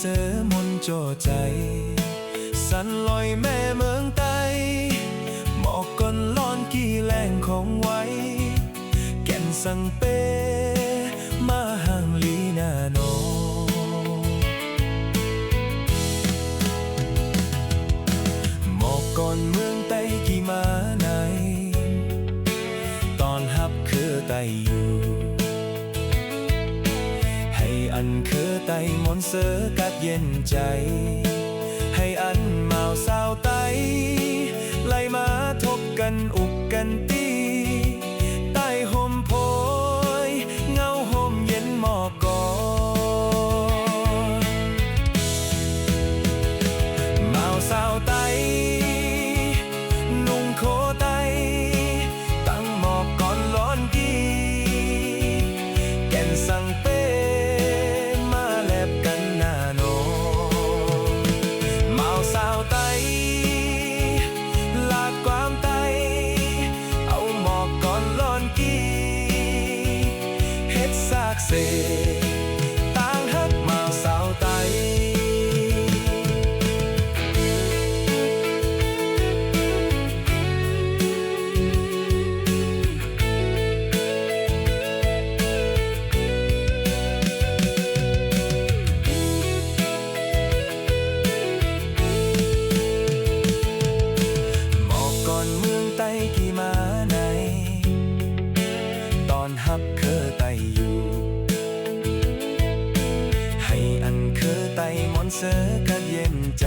เสือมนโจใจ สันลอยแม่เมืองไตหมอกก้อนร้อนกี่แรงของไว้แก่นสังเปมาห่างลีนาโนหมอกก้อนเมืองไตกี่มาไหนตอนฮับคือไตอยู่ให้อันคือไตมนเสือกัดเย็นใจให้อันเมาสาวไตไล่มาทบกันอุกกันตีใต้ห่มโพยเงาห่มเย็นหมอกกอเมาสาวไตนุ่งโคไตตั้งหมอกก่อนร้อนกีแก่นสังเปมาแลบกันหน้าโนสาวไตลากความไตเอาหมอกก่อนร้อนกีเฮ็ดซากเสต่างฮักมาสาวไตกี่มาไหนตอนฮับเคอไตอยู่ให้อันเคอไตมอนเสือกัดเย็นใจ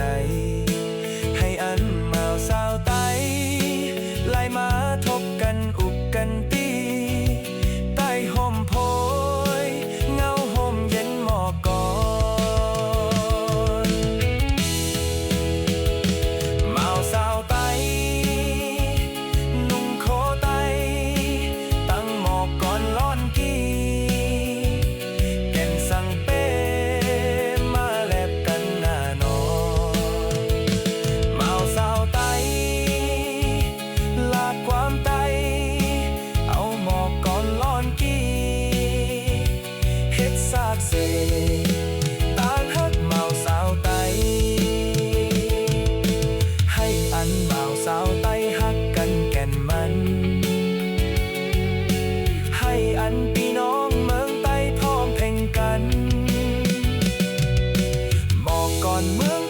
ให้อันเมาสาวไตไล่มาทบกันอุกกันตีใต้ห่มโพยเงาห่มเย็นหมอกกอนเมาสาวไตความไตเอาหมอกก่อนร้อนกีเฮ็ดซากเสต่างฮักเมาสาวไตให้อันเมาสาวไตฮักกันแก่นมันให้อันพี่น้องเมืองไตพร้อมเพ่งกันหมอกก่อนเมือง